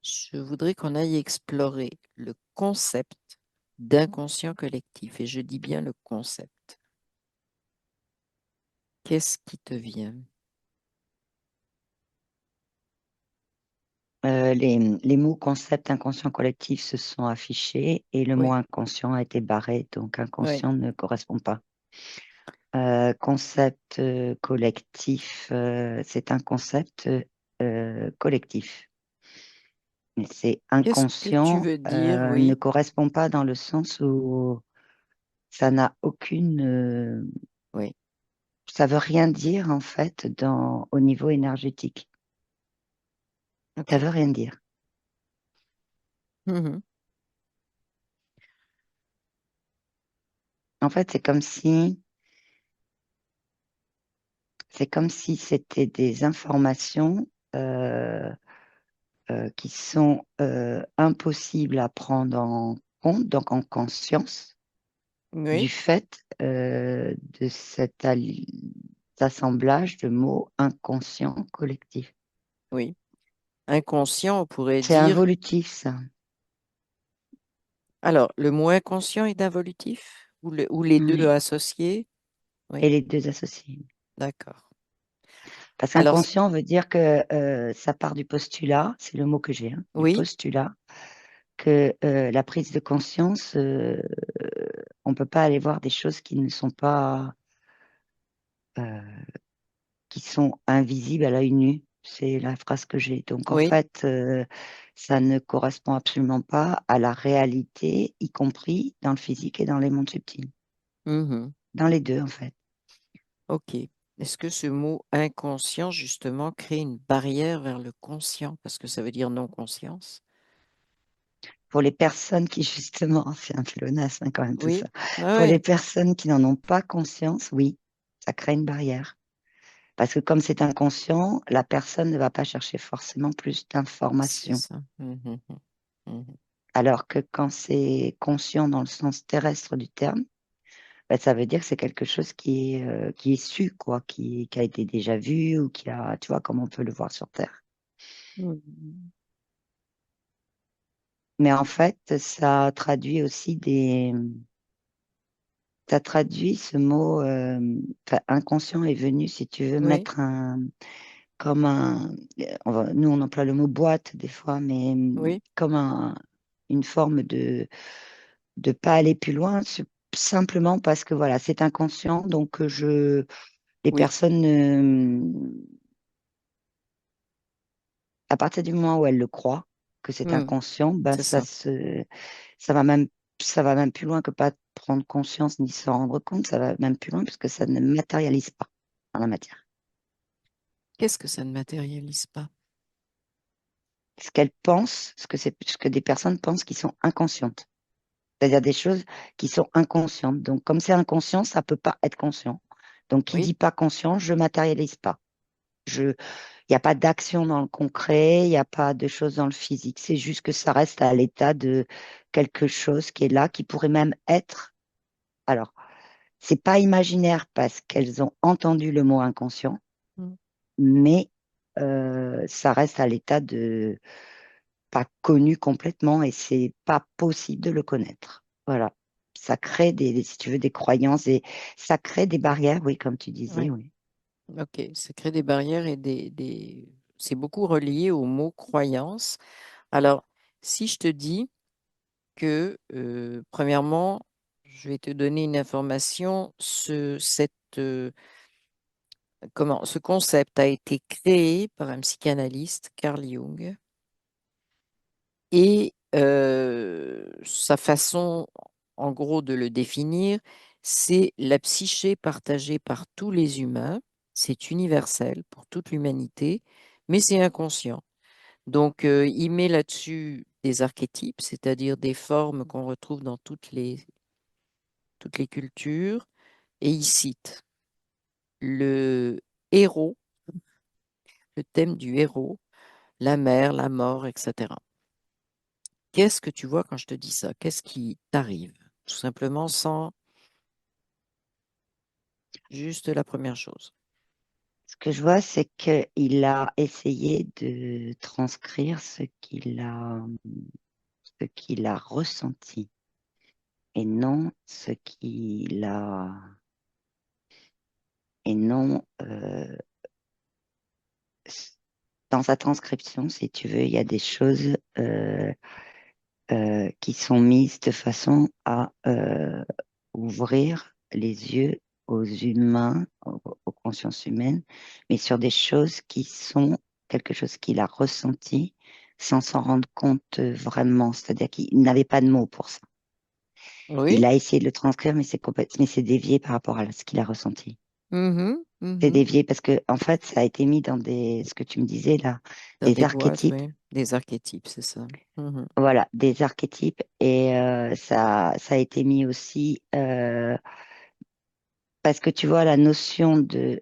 Je voudrais qu'on aille explorer le concept d'inconscient collectif. Et je dis bien le concept. Qu'est-ce qui te vient? Les mots concept inconscient collectif se sont affichés et le mot Oui, inconscient a été barré, donc oui. inconscient ne correspond pas. Concept collectif, c'est un concept collectif. Mais c'est Qu'est-ce que tu inconscient, veux dire? ne Oui, correspond pas dans le sens où ça n'a aucune, oui. ça veut rien dire en fait au niveau énergétique. Ça OK. veut rien dire. Mhm. En fait, c'est comme si c'était des informations euh, qui sont impossibles à prendre en compte, donc en conscience, du Oui, fait de assemblage de mots inconscients collectifs. oui. Inconscient, on pourrait C'est dire. involutif, ça, Alors, le mot inconscient est involutif ou les deux oui, associés? et Oui, les deux associés. d'accord. Parce Alors, qu'inconscient veut dire que ça part du postulat, c'est le mot que j'ai, hein, du oui, postulat, que la prise de conscience, on ne peut pas aller voir des choses qui ne sont pas, euh, qui sont invisibles à l'œil nu. C'est la phrase que j'ai. Donc en oui. fait, ça ne correspond absolument pas à la réalité, y compris dans le physique et dans les mondes subtils. Mhm. Dans les deux, en fait. OK. Est-ce que ce mot inconscient, justement, crée une barrière vers le conscient? Parce que ça veut dire non-conscience. Pour les personnes qui, justement, c'est un pléonasme hein, quand même tout ça. Oui, ah Pour les ouais. personnes qui n'en ont pas conscience, oui, ça crée une barrière. Parce que comme c'est inconscient, la personne ne va pas chercher forcément plus C'est d'informations. ça. Mhm, mhm. Alors que quand c'est conscient dans le sens terrestre du terme, ben, ça veut dire que c'est quelque chose qui est su, quoi, qui a été déjà vu ou qui a, tu vois, comme on peut le voir sur Terre. Mhm. Mais en fait, ça traduit ce mot, enfin, inconscient est venu, si tu veux, Oui, mettre comme nous on emploie le mot boîte des fois, mais oui. comme une forme de pas aller plus loin, simplement parce que voilà, c'est inconscient, donc les Oui, personnes, à partir du moment où elles le croient, que c'est hmm, inconscient, ben c'est ça. ça va même, ça va même plus loin que pas prendre conscience ni s'en rendre compte, ça va même plus loin puisque ça ne matérialise pas dans la matière. Qu'est-ce que ça ne matérialise pas? Ce qu'elles pensent, ce que des personnes pensent qui sont inconscientes. C'est-à-dire des choses qui sont inconscientes. Donc, comme c'est inconscient, ça peut pas être conscient. Donc, qui Oui. dit pas conscient, je matérialise pas. Il n'y a pas d'action dans le concret, il n'y a pas de choses dans le physique. C'est juste que ça reste à l'état de quelque chose qui est là, qui pourrait même être. Alors, c'est pas imaginaire parce qu'elles ont entendu le mot inconscient, Hmm. mais ça reste à l'état de pas connu complètement et c'est pas possible de le connaître. Voilà. Ça crée si tu veux, des croyances et ça crée des barrières, oui, comme tu disais, Oui. oui. OK. Ça crée des barrières et C'est beaucoup relié au mot croyance. Alors, si je te dis que, premièrement, je vais te donner une information, ce concept a été créé par un psychanalyste, Carl Jung, et sa façon, en gros, de le définir, c'est la psyché partagée par tous les humains, c'est universel pour toute l'humanité, mais c'est inconscient. Donc, il met là-dessus des archétypes, c'est-à-dire des formes qu'on retrouve dans toutes les cultures, et il cite le héros, le thème du héros, la mer, la mort, etc. Qu'est-ce que tu vois quand je te dis ça? Qu'est-ce qui t'arrive? Tout simplement sans juste la première chose. Ce que je vois, c'est qu'il a essayé de transcrire ce qu'il a ressenti et non ce qu'il a, et non, dans sa transcription, si tu veux, il y a des choses qui sont mises de façon à ouvrir les yeux aux humains, aux consciences humaines, mais sur des choses qui sont quelque chose qu'il a ressenti sans s'en rendre compte vraiment. C'est-à-dire qu'il n'avait pas de mots pour ça. Il Oui. a essayé de le transcrire, mais c'est dévié par rapport à ce qu'il a ressenti. Mhm, C'est mhm. dévié parce que, en fait, ça a été mis dans ce que tu me disais là, Dans des des boîtes, archétypes. oui. Des archétypes, c'est ça. Mhm. Voilà, des archétypes et ça a été mis aussi parce que tu vois la notion de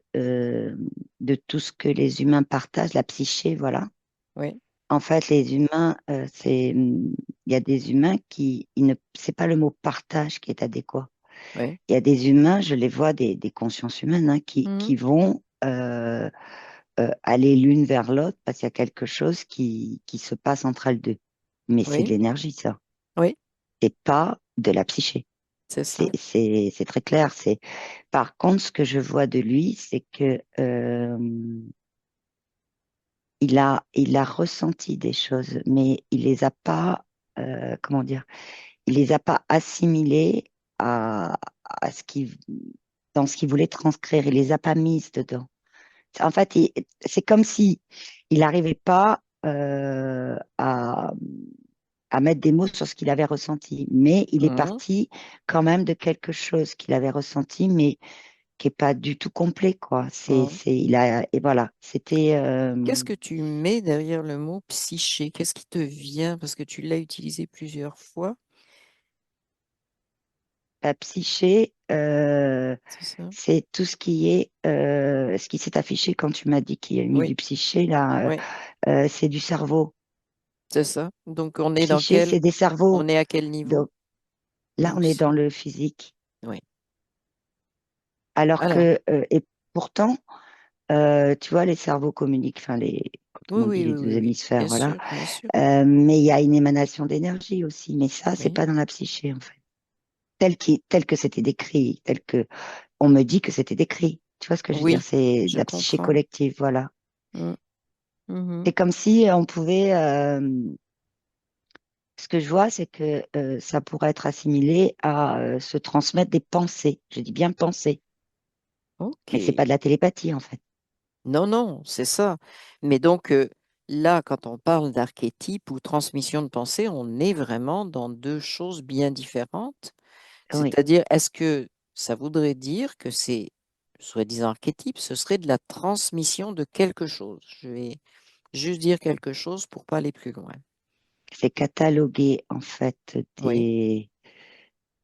tout ce que les humains partagent, la psyché, voilà. Oui, En fait, les humains, il y a des humains c'est pas le mot partage qui est adéquat. oui. Il y a des humains, je les vois, des consciences humaines hein, Mhm. qui vont aller l'une vers l'autre parce qu'il y a quelque chose qui se passe entre elles deux. Mais c'est de Oui, l'énergie, ça. oui, C'est pas de la psyché. c'est ça. C'est très clair. Par contre, ce que je vois de lui, c'est que il a ressenti des choses, mais il les a pas, comment dire, il les a pas assimilées à dans ce qu'il voulait transcrire. Il les a pas mises dedans. En fait, c'est comme si il n'arrivait pas à mettre des mots sur ce qu'il avait ressenti, mais il est Mhm. parti quand même de quelque chose qu'il avait ressenti, mais qui est pas du tout complet, quoi. Mhm. Et voilà, c'était Qu'est-ce que tu mets derrière le mot psyché? Qu'est-ce qui te vient? Parce que tu l'as utilisé plusieurs fois, la psyché, c'est ça? c'est tout ce qui s'est affiché quand tu m'as dit qu'il y a mis Oui, du psyché, là, oui, c'est du cerveau. c'est ça. Donc, on est dans Psyché, quel, c'est des cerveaux. on est à quel niveau? Donc là, En on est dans psy. le physique. Oui. Alors Alors, que, et pourtant, tu vois, les cerveaux communiquent, enfin, oui, comme on dit, oui, les oui, deux oui, oui. hémisphères, Bien voilà. sûr, bien sûr. Mais il y a une émanation d'énergie aussi. Mais ça, c'est Oui, pas dans la psyché, en fait. Tel que c'était décrit, tel que on me dit que c'était décrit. Tu vois ce que je veux dire? oui, C'est de je la psyché comprends. collective, voilà. Mm, mhm. C'est comme si on pouvait. Ce que je vois, c'est que ça pourrait être assimilé à se transmettre des pensées. Je dis bien pensées, Ok. mais c'est pas de la télépathie, en fait. Non, non, c'est ça. Mais donc, là, quand on parle d'archétype ou transmission de pensée, on est vraiment dans deux choses bien différentes. Oui, C'est-à-dire, est-ce que ça voudrait dire que c'est, soi-disant archétype, ce serait de la transmission de quelque chose? Je vais juste dire quelque chose pour pas aller plus loin. c'est cataloguer, en fait, Oui,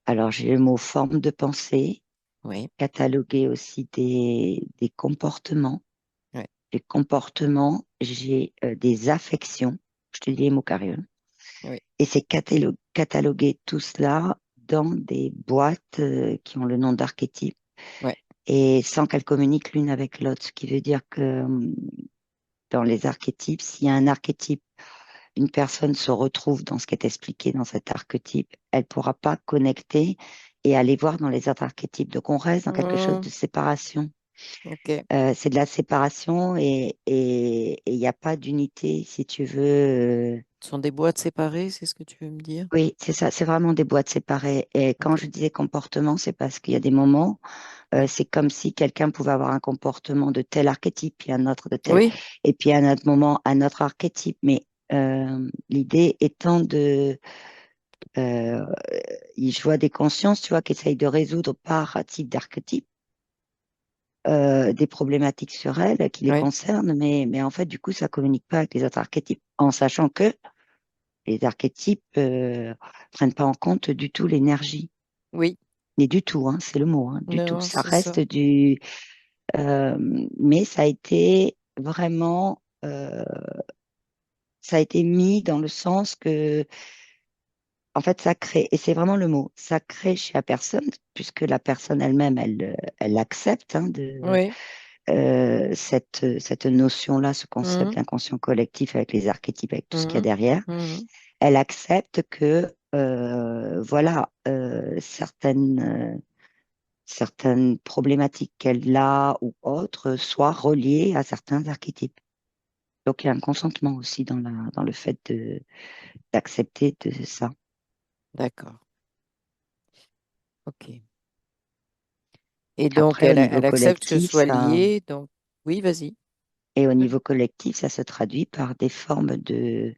Alors, j'ai le mot forme de pensée, oui, cataloguer aussi des comportements. oui, Les comportements, j'ai des affections. Je te dis les mots carrés, hein. oui, Et c'est cataloguer tout cela dans des boîtes qui ont le nom d'archétypes oui. et sans qu'elles communiquent l'une avec l'autre. Ce qui veut dire que dans les archétypes, s'il y a un archétype, une personne se retrouve dans ce qui est expliqué dans cet archétype, elle pourra pas connecter et aller voir dans les autres archétypes. Donc on reste dans quelque chose Hmm, de séparation. ok. C'est de la séparation et il n'y a pas d'unité, si tu veux. Ce sont des boîtes séparées, c'est ce que tu veux me dire? Oui, c'est ça, c'est vraiment des boîtes séparées. Et quand Ok. je disais comportement, c'est parce qu'il y a des moments, Oui, c'est comme si quelqu'un pouvait avoir un comportement de tel archétype, puis un autre de tel, oui, et puis à un autre moment, un autre archétype. Mais l'idée étant euh, je vois des consciences, tu vois, qui essayent de résoudre par type d'archétype des problématiques sur elles qui les oui, concernent, mais en fait, du coup, ça communique pas avec les autres archétypes, en sachant que les archétypes prennent pas en compte du tout l'énergie. oui. Mais du tout, hein, c'est le mot, hein, du tout. Non, Ça c'est reste ça. euh, mais ça a été vraiment, ça a été mis dans le sens que, en fait, ça crée, et c'est vraiment le mot, ça crée chez la personne, puisque la personne elle-même, elle l'accepte, hein, Oui, cette notion-là, ce concept Mhm, d'inconscient collectif avec les archétypes, avec tout ce qu'il y a mhm, derrière, mhm, elle accepte que voilà, certaines problématiques qu'elle a ou autres soient reliées à certains archétypes. Donc il y a un consentement aussi dans le fait d'accepter de ça. d'accord. OK. Et donc, Après, au niveau elle accepte que ce collectif, soit ça, lié. Donc, oui, vas-y. et au niveau collectif, ça se traduit par des formes de,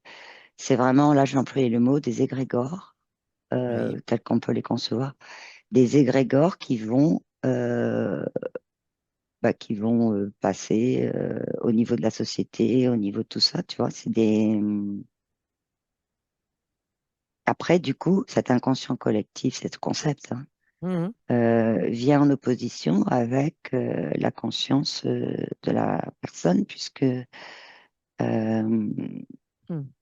c'est vraiment, là, j'ai employé le mot des égrégores, Oui. tels qu'on peut les concevoir, des égrégores qui vont passer au niveau de la société, au niveau de tout ça, tu vois, c'est des. Après, du coup, cet inconscient collectif, ce concept, hein, Mhm, vient en opposition avec la conscience de la personne, puisque mhm,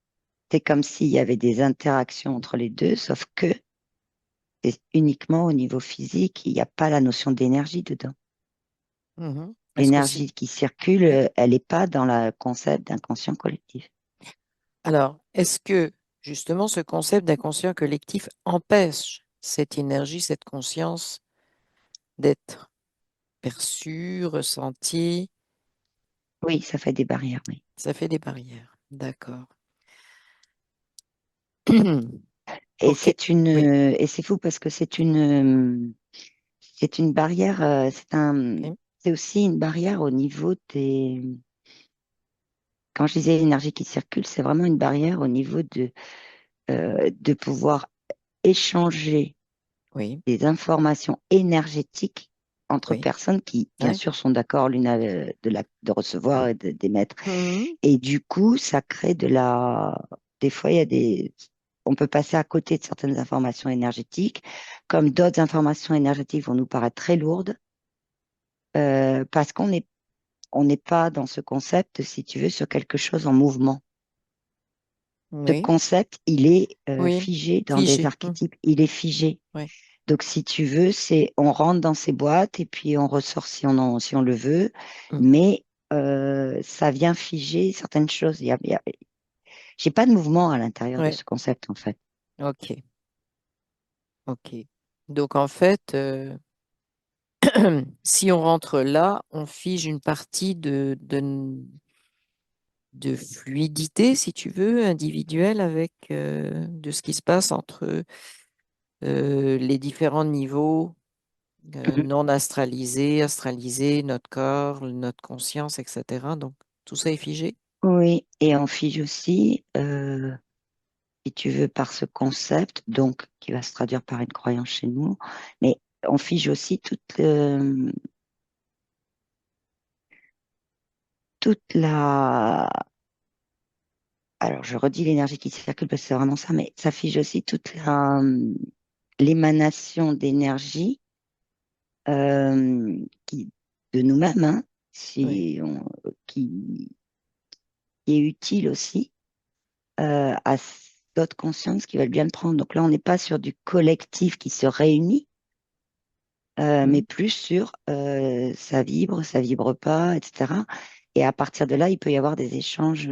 c'est comme s'il y avait des interactions entre les deux, sauf que c'est uniquement au niveau physique, il n'y a pas la notion d'énergie dedans. mhm. Est-ce que si... L'énergie qui circule, Oui. elle n'est pas dans le concept d'inconscient collectif. Alors, est-ce que justement ce concept d'inconscient collectif empêche cette énergie, cette conscience d'être perçue, ressentie? Oui, ça fait des barrières, oui. Ça fait des barrières. D'accord. Et OK. Oui. et c'est fou parce que c'est une barrière, OK. c'est aussi une barrière au niveau quand je disais énergie qui circule, c'est vraiment une barrière au niveau de pouvoir échanger Oui. des informations énergétiques entre Oui. personnes qui, bien Ouais. sûr, sont d'accord de recevoir et d'émettre. Mhm. Et du coup, ça crée des fois, on peut passer à côté de certaines informations énergétiques, comme d'autres informations énergétiques vont nous paraître très lourdes, parce on n'est pas dans ce concept, si tu veux, sur quelque chose en mouvement. Ce Oui. concept, il est Oui. figé dans des Figé. archétypes, il est figé. Oui. Donc, si tu veux, on rentre dans ces boîtes et puis on ressort si on le veut, mais ça vient figer certaines choses. J'ai pas de mouvement à l'intérieur de Oui. ce concept, en fait. OK. OK. Donc, en fait, si on rentre là, on fige une partie de fluidité, si tu veux, individuelle avec de ce qui se passe entre les différents niveaux Mhm. non astralisés, astralisés, notre corps, notre conscience, etc. Donc, tout ça est figé? Oui, et on fige aussi, si tu veux, par ce concept, donc qui va se traduire par une croyance chez nous, mais on fige aussi toute la. Alors, je redis l'énergie qui circule parce que c'est vraiment ça, mais ça fige aussi toute l'émanation d'énergie de nous-mêmes, hein, Oui, si on- qui, qui est utile aussi à d'autres consciences qui veulent bien le prendre. Donc là, on n'est pas sur du collectif qui se réunit, mais mhm, plus sur ça vibre pas, etc. Et à partir de là, il peut y avoir des échanges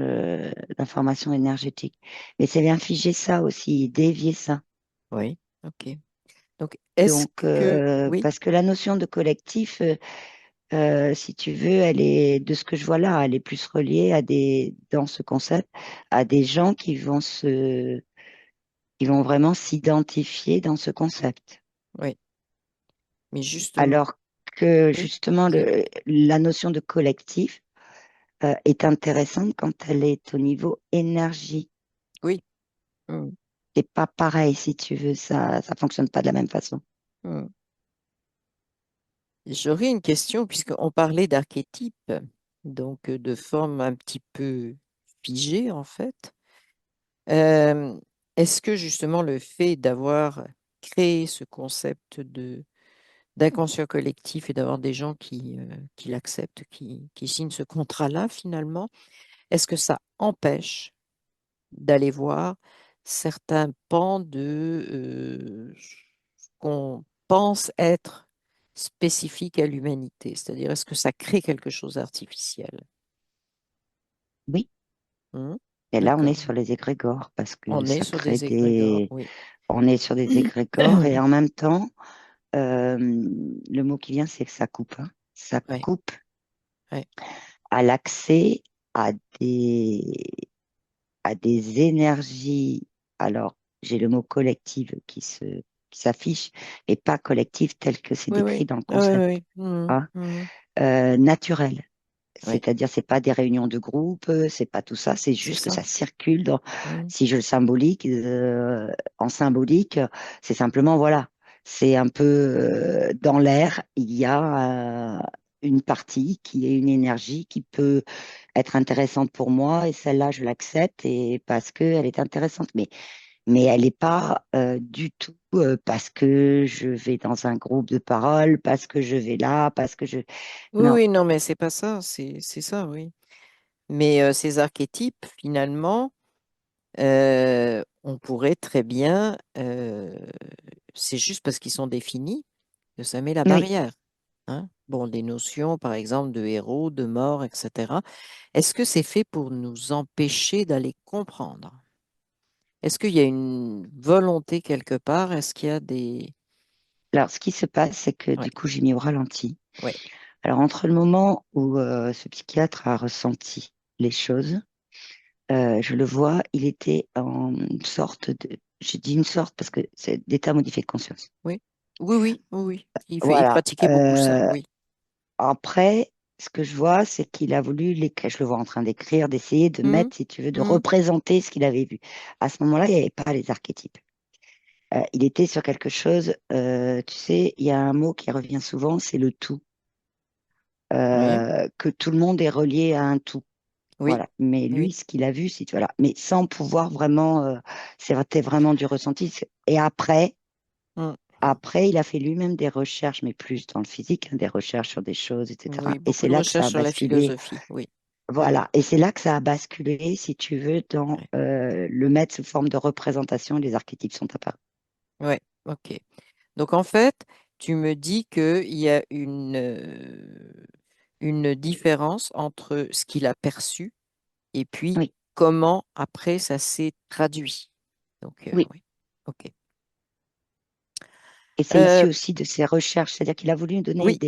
d'informations énergétiques. Mais c'est bien figer ça aussi, dévier ça. oui, ok. Donc, est-ce Donc, que, oui, parce que la notion de collectif, si tu veux, elle est, de ce que je vois là, elle est plus reliée dans ce concept, à des gens qui vont vraiment s'identifier dans ce concept. oui, mais justement, Alors que oui, justement, vas-y. la notion de collectif, est intéressante quand elle est au niveau énergie. Oui, mhm, C'est pas pareil, si tu veux, ça fonctionne pas de la même façon. mhm. J'aurais une question, puisqu'on parlait d'archétypes, donc de formes un petit peu figées, en fait. Euh, Est-ce que justement le fait d'avoir créé ce concept d'inconscient collectif et d'avoir des gens qui l'acceptent, qui signent ce contrat-là finalement, est-ce que ça empêche d'aller voir certains pans de ce qu'on pense être spécifique à l'humanité? C'est-à-dire, est-ce que ça crée quelque chose d'artificiel? Oui. Hmm. Et là, on est D'accord. sur les égrégores parce que On est ça sur crée des égrégores, des. oui. On est sur des égrégores et en même temps, euh, le mot qui vient, c'est que ça coupe, hein. Ça Ouais, coupe ouais. à l'accès à des, à des énergies. Alors, j'ai le mot collective qui s'affiche, et pas collective tel que c'est Oui, oui. décrit dans le Ah, oui, concept, oui. Mhm, hein. mhm. Naturel. Oui, C'est-à-dire, c'est pas des réunions de groupe, c'est pas tout ça, c'est c'est juste que ça. ça circule dans, Mhm. si je le symbolique, en symbolique, c'est simplement, voilà, c'est un peu dans l'air, il y a une partie qui est une énergie qui peut être intéressante pour moi et celle-là, je l'accepte et parce qu'elle est intéressante. Mais elle n'est pas du tout parce que je vais dans un groupe de parole, parce que je vais là, parce que je... Oui, Non, oui, non, mais c'est pas ça, c'est ça, oui. Mais ces archétypes, finalement, on pourrait très bien, c'est juste parce qu'ils sont définis que ça met la oui. barrière. Hein. Bon, des notions, par exemple, de héros, de mort, etc. Est-ce que c'est fait pour nous empêcher d'aller comprendre? Est-ce qu'il y a une volonté quelque part? Est-ce qu'il y a des... Alors, ce qui se passe, c'est que Ouais, du coup, j'ai mis au ralenti. ouais, Alors, entre le moment où ce psychiatre a ressenti les choses, je le vois, il était en une sorte de... Je dis une sorte parce que c'est d'état modifié de conscience. oui, oui, oui, oui, oui. Il Voilà. pratiquait beaucoup ça, oui. Après, ce que je vois, c'est qu'il a voulu je le vois en train d'écrire, d'essayer de Mhm, mettre, si tu veux, de mhm. représenter ce qu'il avait vu. À ce moment-là, il n'y avait pas les archétypes. Il était sur quelque chose, tu sais, il y a un mot qui revient souvent, c'est le tout. Oui, Que tout le monde est relié à un tout. oui, Voilà. Mais lui, oui. ce qu'il a vu, c'est, voilà. Mais sans pouvoir vraiment, c'était vraiment du ressenti. Et Mm. après, il a fait lui-même des recherches, mais plus dans le physique, hein, des recherches sur des choses, etc. Oui, Et beaucoup c'est de là que ça recherches a sur la basculé. philosophie, oui. Mhm. Voilà. Et c'est là que ça a basculé, si tu veux, dans Ouais, le mettre sous forme de représentation. Les archétypes sont apparus. ouais, ok. Donc en fait, tu me dis qu'il y a une différence entre ce qu'il a perçu et puis Oui, comment après ça s'est traduit. Donc oui. oui, ok. Et c'est issu Euh, aussi de ses recherches. C'est-à-dire qu'il a voulu nous donner oui,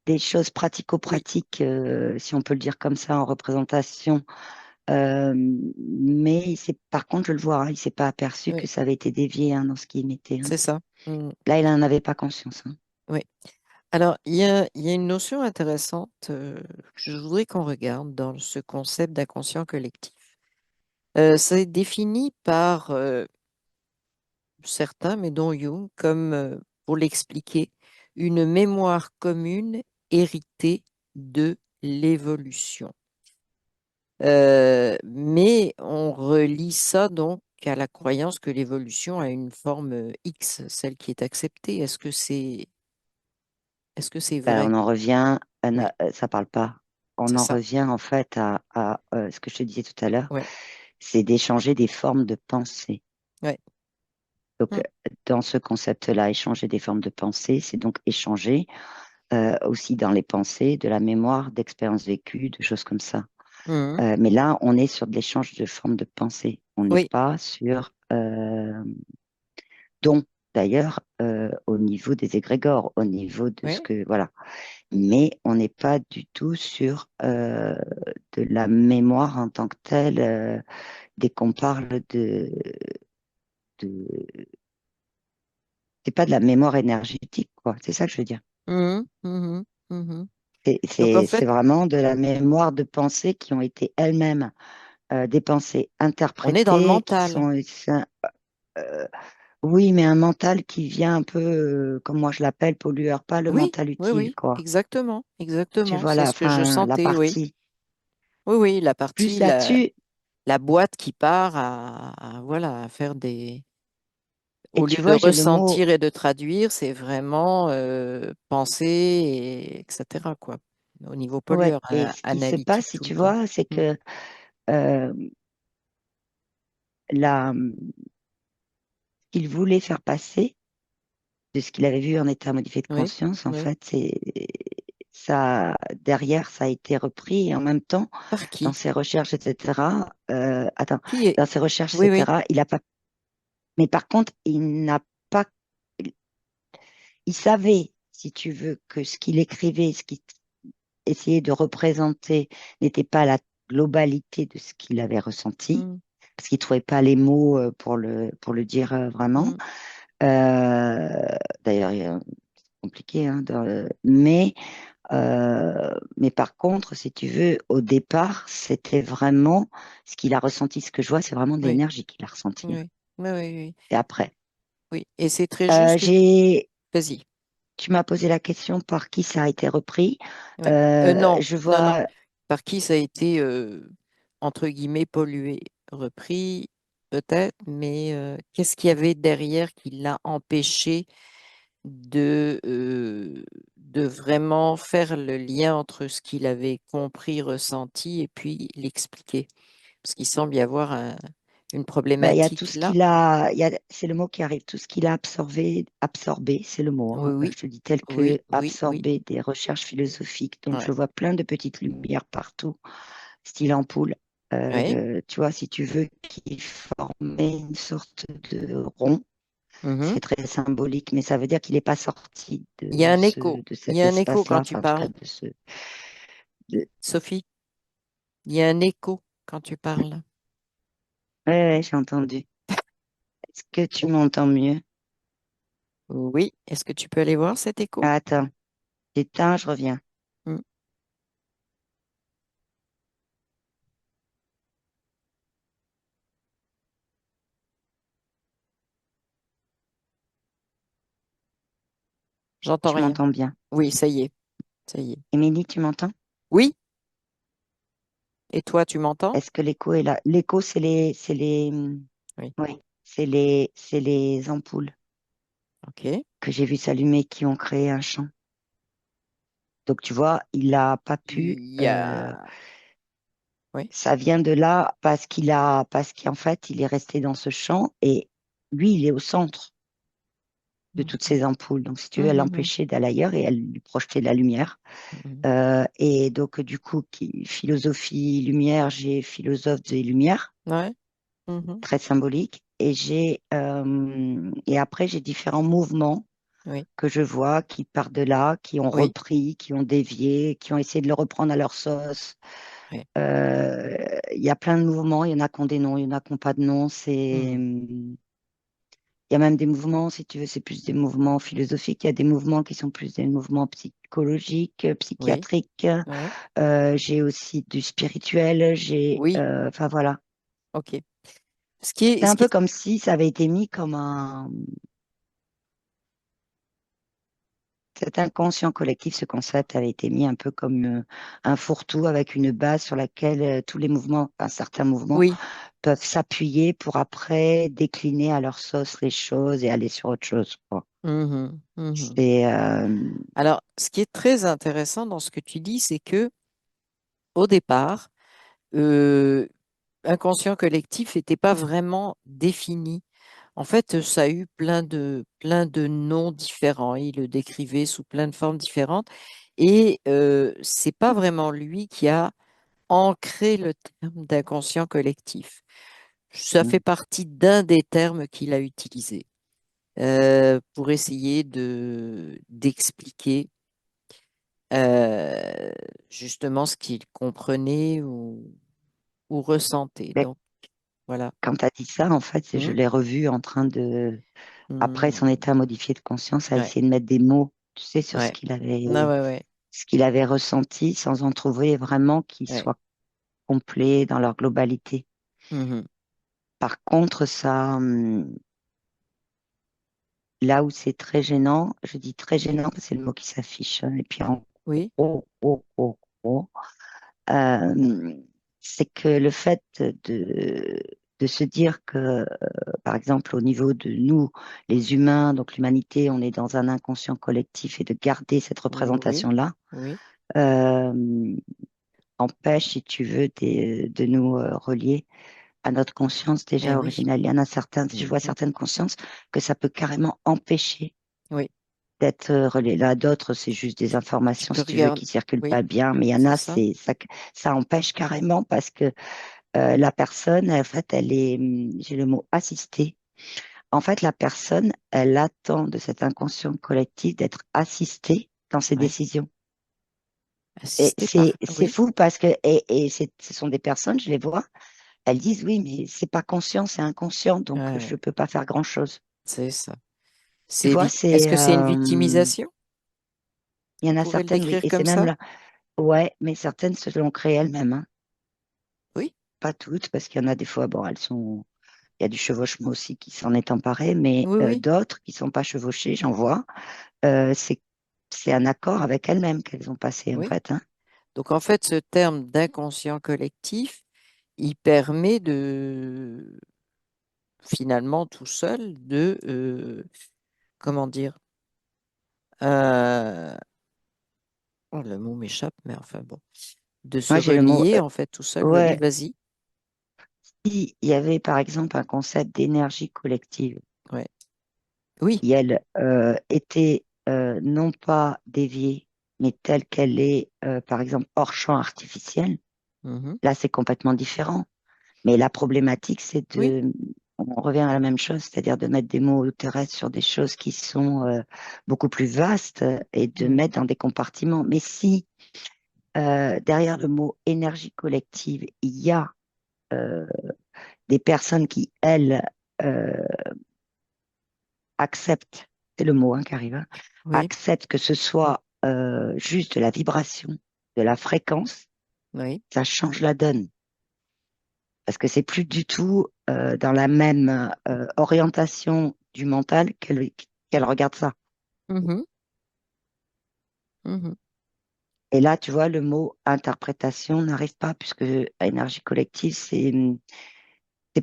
des choses oui, pratico-pratiques, si on peut le dire comme ça, en représentation. Euh, mais par contre, je le vois, hein, il s'est pas aperçu que oui, ça avait été dévié, hein, dans ce qu'il mettait, hein. c'est ça. Mm, Là, il n'en avait pas conscience, hein. oui. Alors, il y a une notion intéressante que je voudrais qu'on regarde dans ce concept d'inconscient collectif. C'est défini par certains, mais dont Jung, comme, pour l'expliquer, une mémoire commune héritée de l'évolution. Mais on relie ça donc à la croyance que l'évolution a une forme X, celle qui est acceptée. Est-ce que c'est Ben, vrai? on en revient, Oui, ça parle pas. On c'est en ça. revient en fait à ce que je te disais tout à l'heure, Oui, c'est d'échanger des formes de pensée. oui. Donc, Mm, dans ce concept-là, échanger des formes de pensée, c'est donc échanger aussi dans les pensées, de la mémoire, d'expériences vécues, de choses comme ça. mm. Mais là, on est sur de l'échange de formes de pensée. On n'est Oui, pas sur dont d'ailleurs au niveau des égrégores, au niveau de ce oui. que voilà. Mais on n'est pas du tout sur de la mémoire en tant que telle dès qu'on parle de c'est pas de la mémoire énergétique quoi. C'est ça que je veux dire. Mhm, mhm, mhm. C'est Donc en c'est- fait, c'est vraiment de la mémoire de pensées qui ont été elles-mêmes des pensées on est dans le interprétées, qui mental. sont euh, oui, mais un mental qui vient un peu, comme moi je l'appelle, pollueur, pas le Oui, mental oui, utile, oui, quoi. exactement, Tu exactement. vois, C'est la, ce que je enfin, la sentais, oui. partie. Oui, oui, la Plus partie, là-dessus, la boîte qui part voilà, à faire des... et Au lieu tu de vois, j'ai le mot, ressentir et de traduire, c'est vraiment penser, etc., quoi. Au niveau ouais, pollueur, et ce qui se passe, analytique si tout le tu temps. vois, c'est Mm. que euh, la, qu'il voulait faire passer, de ce qu'il avait vu en état modifié de Oui, conscience, en oui. fait, c'est ça, derrière, ça a été repris et en même temps, Par dans qui? ses recherches, etc., attends, Qui est? dans ses recherches, Oui, oui. etc., il a pas, mais par contre, il n'a pas, il savait, si tu veux, que ce qu'il écrivait, ce qu'il essayait de représenter n'était pas la globalité de ce qu'il avait ressenti, Mm, parce qu'il trouvait pas les mots pour le dire vraiment. mm, Euh, D'ailleurs, c'est compliqué, hein, mais par contre, si tu veux, au départ, c'était vraiment ce qu'il a ressenti. Ce que je vois, c'est vraiment de oui, l'énergie qu'il a ressentie, hein. oui, oui, oui, oui. Et après, Oui. Et c'est très Euh, juste. j'ai, Vas-y. tu m'as posé la question par qui ça a été repris. Oui. Non, Je non, non. vois, Par qui ça a été, entre guillemets, pollué, repris, peut-être, mais qu'est-ce qu'il y avait derrière qui l'a empêché de vraiment faire le lien entre ce qu'il avait compris, ressenti, et puis l'expliquer? Parce qu'il semble y avoir une bah, il y a tout problématique ce là. qu'il a, c'est le mot qui arrive, tout ce qu'il a absorbé, c'est le mot, Oui, hein. oui, Je te dis tel oui, que oui, oui. absorbé des recherches philosophiques. Donc, je Ouais, vois plein de petites lumières partout, style ampoule. ouais. Tu vois, si tu veux, qui formait une sorte de rond. Mhm. C'est très symbolique, mais ça veut dire qu'il n'est pas sorti Il y a un écho. de Il y cet a un écho quand espace-là, tu enfin, en tout cas, parles, de ce. de- Sophie. Il y a un écho quand tu parles. Ouais, ouais, j'ai entendu. Est-ce que tu m'entends mieux? Oui. Est-ce que tu peux aller voir cet écho? Ah, attends, j'éteins, je reviens. Hmm. J'entends Tu rien. m'entends bien. Oui, ça y est. Ça y est. Émilie, tu m'entends? Oui. Et toi, tu m'entends? Est-ce que l'écho est là? L'écho, Oui. oui, c'est les ampoules OK. que j'ai vu s'allumer qui ont créé un champ. Donc, tu vois, il n'a pas pu. Il y a. Oui. Ça vient de là parce qu'en fait, il est resté dans ce champ et lui, il est au centre de toutes Mhm. ces ampoules. Donc, si tu veux, elle Mhm. l'empêchait d'aller ailleurs et elle lui projetait de la lumière. Mhm. Et donc, du coup, philosophie lumière, j'ai philosophe des lumières, Ouais. Mhm. très symbolique. Et après, j'ai différents mouvements Oui. que je vois qui partent de là, qui ont Oui. repris, qui ont dévié, qui ont essayé de le reprendre à leur sauce. Oui. Il y a plein de mouvements, il y en a qui ont des noms, il y en a qui n'ont pas de nom. Mhm. Il y a même des mouvements, si tu veux, c'est plus des mouvements philosophiques. Il y a des mouvements qui sont plus des mouvements psychologiques, Oui. psychiatriques. Ouais. J'ai aussi du spirituel. Oui. Enfin voilà. OK. Ce qui est, C'est ce un qui peu est, comme si ça avait été mis comme cet inconscient collectif, ce concept avait été mis un peu comme un fourre-tout avec une base sur laquelle tous les mouvements, un certain mouvement, oui. peuvent s'appuyer pour après décliner à leur sauce les choses et aller sur autre chose, quoi. Mhm. Mhm. C'est Alors, ce qui est très intéressant dans ce que tu dis, c'est que au départ, euh, inconscient collectif n'était pas vraiment défini. En fait, ça a eu plein de noms différents. Il le décrivait sous plein de formes différentes. Et c'est pas vraiment lui qui a ancré le terme d'inconscient collectif. Ça fait partie d'un des termes qu'il a utilisé pour essayer d'expliquer euh, justement ce qu'il comprenait ou ressentait. mais Donc, voilà. quand tu as dit ça, en fait, je Mhm. l'ai revu en train de, après son Mhm. état modifié de conscience, à Ouais, essayer de mettre des mots, tu sais, sur ouais. Ah, ouais, ouais, ce qu'il avait ressenti sans en trouver vraiment qui ouais. soit complet dans leur globalité. Mhm. Par contre, là où c'est très gênant, je dis très gênant, parce que c'est le mot qui s'affiche, hein, et puis en Oui, gros, euh, c'est que le fait de se dire que, par exemple, au niveau de nous, les humains, donc l'humanité, on est dans un inconscient collectif et de garder cette oui, représentation-là, oui, euh, empêche, si tu veux, de nous relier à notre conscience eh déjà oui. originelle. Il y en a certains, je vois Mhm. certaines consciences que ça peut carrément empêcher. Oui, d'être relais. Là, d'autres, c'est juste des tu informations, peux si tu veux, regarder. qui circulent Oui, pas bien, mais il y en c'est a, ça. ça empêche carrément parce que la personne, en fait, elle est, j'ai le mot assistée. En fait, la personne, elle attend de cet inconscient collectif d'être assistée dans ses Ouais. décisions. Et Assisté par. c'est Oui, fou parce que, ce sont des personnes, je les vois, elles disent oui, mais c'est pas conscient, c'est inconscient, donc je ouais, peux pas faire grand-chose. c'est ça. Tu vois, Est-ce que c'est une victimisation? il y On en a pourrait le certaines, oui, décrire et c'est comme même ça? là, ouais, mais certaines se l'ont créées elles-mêmes, hein. Oui, Pas toutes, parce qu'il y en a des fois, bon, il y a du chevauchement aussi qui s'en est emparé, mais oui, oui, d'autres qui sont pas chevauchées, j'en vois, euh, c'est, c'est un accord avec elles-mêmes qu'elles ont passé, en oui. fait, hein. Donc en fait, ce terme d'inconscient collectif, il permet de, finalement, tout seul, comment dire, euh, oh, le mot m'échappe, mais enfin bon, de se Moi, j'ai le mot, relier, en fait, tout seul. Oui, ouais, vas-y. si il y avait, par exemple, un concept d'énergie collective, Ouais. Oui. qui, elle, était non pas déviée, mais telle qu'elle est, par exemple, hors champ artificiel, Mhm. là, c'est complètement différent. Mais la problématique, Oui. on revient à la même chose, c'est-à-dire de mettre des mots terrestres sur des choses qui sont beaucoup plus vastes et de Mm. mettre dans des compartiments. Mais si derrière le mot énergie collective, il y a euh, des personnes qui, elles, euh, acceptent, c'est le mot hein, qui arrive, hein, Oui. acceptent que ce soit juste de la vibration, de la fréquence, Oui. ça change la donne. Parce que c'est plus du tout dans la même orientation du mental qu'elle regarde ça. Mhm. Mhm. Et là, tu vois, le mot interprétation n'arrive pas, puisque énergie collective, c'est